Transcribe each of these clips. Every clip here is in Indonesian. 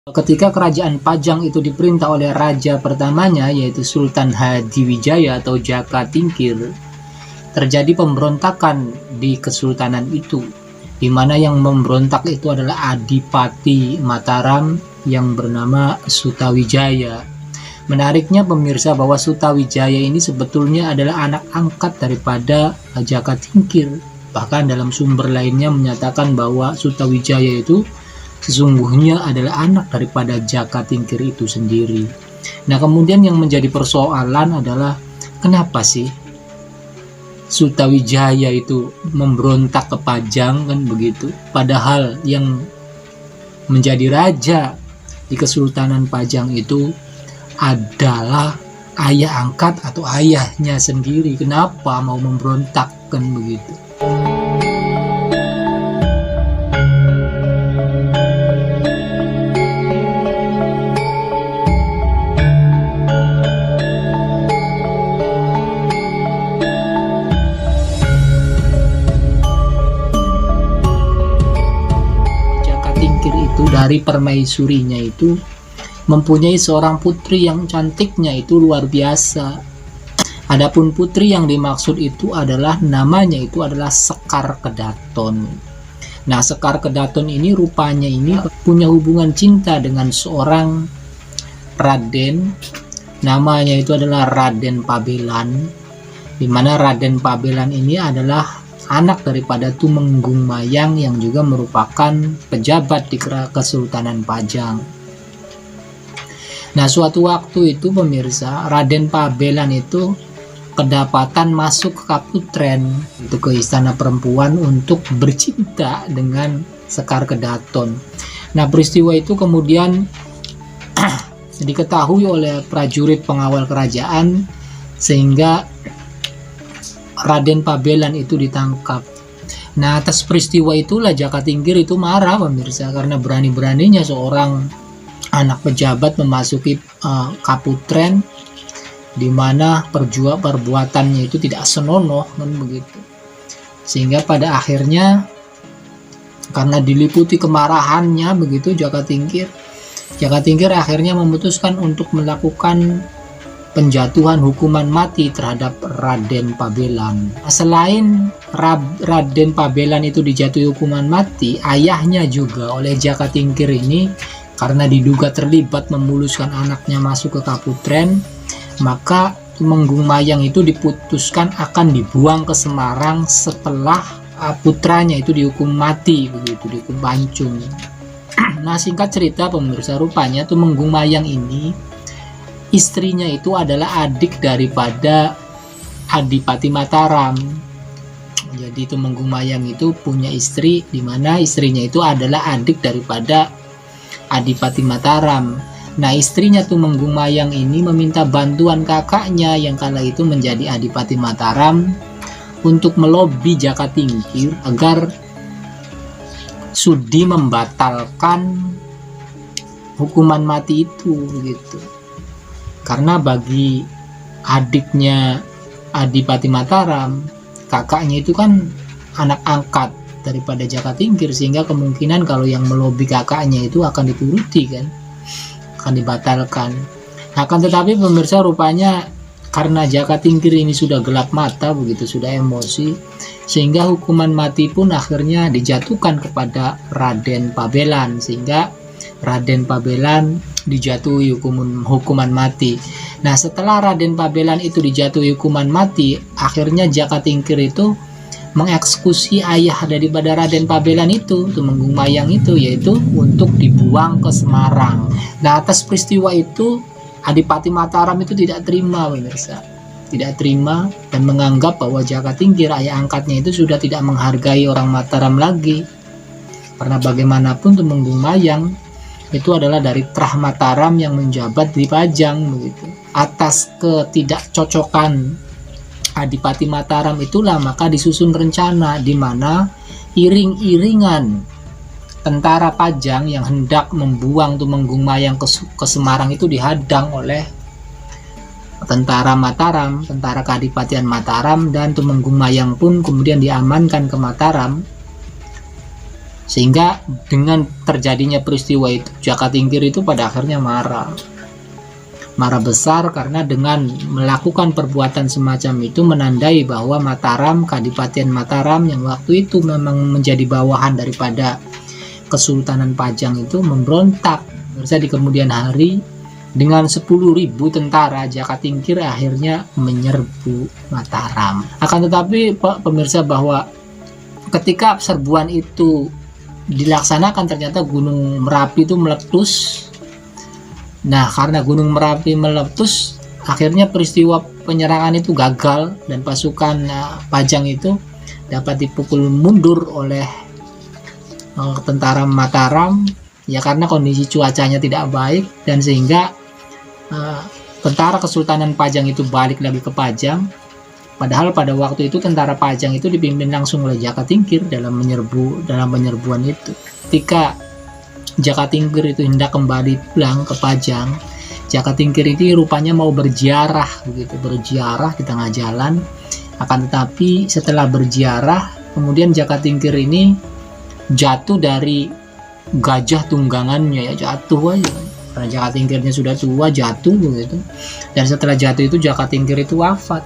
Ketika kerajaan Pajang itu diperintah oleh raja pertamanya, yaitu Sultan Hadiwijaya atau Jaka Tingkir, terjadi pemberontakan di kesultanan itu, di mana yang memberontak itu adalah Adipati Mataram yang bernama Sutawijaya. Menariknya pemirsa bahwa Sutawijaya ini sebetulnya adalah anak angkat daripada Jaka Tingkir. Bahkan dalam sumber lainnya menyatakan bahwa Sutawijaya itu sesungguhnya adalah anak daripada Jaka Tingkir itu sendiri. Nah, kemudian yang menjadi persoalan adalah kenapa sih Sutawijaya itu memberontak ke Pajang, kan begitu? Padahal yang menjadi raja di Kesultanan Pajang itu adalah ayah angkat atau ayahnya sendiri. Kenapa mau memberontak, kan begitu? Dari permaisurinya itu mempunyai seorang putri yang cantiknya itu luar biasa. Adapun putri yang dimaksud itu adalah namanya itu adalah Sekar Kedaton. Nah, Sekar Kedaton ini rupanya ini punya hubungan cinta dengan seorang Raden, namanya itu adalah Raden Pabelan, di mana Raden Pabelan ini adalah anak daripada Tumenggung Mayang yang juga merupakan pejabat di Kesultanan Pajang. Nah, suatu waktu itu pemirsa, Raden Pabelan itu kedapatan masuk ke Kaputren, itu ke istana perempuan untuk bercinta dengan Sekar Kedaton. Nah, peristiwa itu kemudian diketahui oleh prajurit pengawal kerajaan sehingga Raden Pabelan itu ditangkap. Nah, atas peristiwa itulah Jaka Tingkir itu marah pemirsa, karena berani-beraninya seorang anak pejabat memasuki Kaputren, di mana perbuatannya itu tidak senonoh, kan begitu. Sehingga pada akhirnya karena diliputi kemarahannya begitu Jaka Tingkir akhirnya memutuskan untuk melakukan penjatuhan hukuman mati terhadap Raden Pabelan. Selain Raden Pabelan itu dijatuhi hukuman mati, ayahnya juga oleh Jaka Tingkir ini karena diduga terlibat memuluskan anaknya masuk ke Kaputren, maka Tumenggung Mayang itu diputuskan akan dibuang ke Semarang setelah putranya itu dihukum mati begitu, dihukum pancung. Nah, singkat cerita pemirsa, rupanya Tumenggung Mayang ini istrinya itu adalah adik daripada Adipati Mataram. Jadi Tumenggung Mayang itu punya istri di mana istrinya itu adalah adik daripada Adipati Mataram. Nah, istrinya Tumenggung Mayang ini meminta bantuan kakaknya yang kala itu menjadi Adipati Mataram untuk melobi Jaka Tingkir agar sudi membatalkan hukuman mati itu gitu. Karena bagi adiknya Adipati Mataram, kakaknya itu kan anak angkat daripada Jaka Tingkir, sehingga kemungkinan kalau yang melobi kakaknya itu akan dituruti, kan, akan dibatalkan. Akan tetapi pemirsa, rupanya karena Jaka Tingkir ini sudah gelap mata begitu, sudah emosi, sehingga hukuman mati pun akhirnya dijatuhkan kepada Raden Pabelan, sehingga Raden Pabelan dijatuhi hukuman mati. Nah, setelah Raden Pabelan itu dijatuhi hukuman mati, akhirnya Jaka Tingkir itu mengeksekusi ayah daripada Raden Pabelan itu, Tumenggung Mayang itu, yaitu untuk dibuang ke Semarang. Nah, atas peristiwa itu Adipati Mataram itu tidak terima pemirsa, tidak terima dan menganggap bahwa Jaka Tingkir ayah angkatnya itu sudah tidak menghargai orang Mataram lagi, karena bagaimanapun Tumenggung Mayang itu adalah dari Trah Mataram yang menjabat di Pajang begitu. Atas ketidakcocokan Adipati Mataram itulah maka disusun rencana di mana iring-iringan tentara Pajang yang hendak membuang Tumenggung Mayang ke Semarang itu dihadang oleh tentara Mataram, tentara Kadipatian Mataram, dan Tumenggung Mayang pun kemudian diamankan ke Mataram Sehingga dengan terjadinya peristiwa itu, Jaka Tingkir itu pada akhirnya marah besar, karena dengan melakukan perbuatan semacam itu menandai bahwa Mataram, Kadipaten Mataram yang waktu itu memang menjadi bawahan daripada Kesultanan Pajang itu memberontak. Di kemudian hari dengan 10.000 tentara, Jaka Tingkir akhirnya menyerbu Mataram. Akan tetapi pemirsa, bahwa ketika serbuan itu dilaksanakan ternyata Gunung Merapi itu meletus. Nah, karena Gunung Merapi meletus, akhirnya peristiwa penyerangan itu gagal dan pasukan Pajang itu dapat dipukul mundur oleh tentara Mataram, ya karena kondisi cuacanya tidak baik, dan sehingga tentara Kesultanan Pajang itu balik lagi ke Pajang. Padahal pada waktu itu tentara Pajang itu dipimpin langsung oleh Jaka Tingkir dalam penyerbuan itu. Ketika Jaka Tingkir itu hendak kembali pulang ke Pajang, Jaka Tingkir ini rupanya mau berziarah di tengah jalan. Akan tetapi setelah berziarah, kemudian Jaka Tingkir ini jatuh dari gajah tunggangannya, ya jatuh aja. Karena Jaka Tingkirnya sudah tua, jatuh begitu. Dan setelah jatuh itu Jaka Tingkir itu wafat.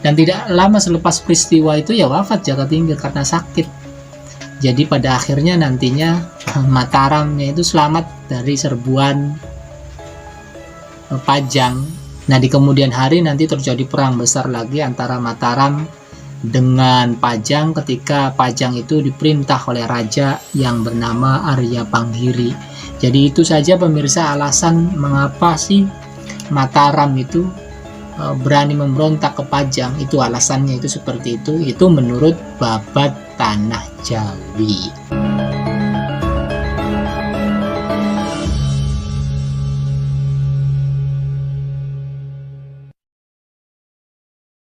Dan tidak lama selepas peristiwa itu ya wafat Jaka Tingkir karena sakit. Jadi pada akhirnya nantinya Mataramnya itu selamat dari serbuan Pajang. Nah, di kemudian hari nanti terjadi perang besar lagi antara Mataram dengan Pajang ketika Pajang itu diperintah oleh raja yang bernama Arya Panggiri. Jadi itu saja pemirsa alasan mengapa sih Mataram itu berani memberontak ke Pajang. Itu alasannya itu seperti itu menurut Babat Tanah Jawi.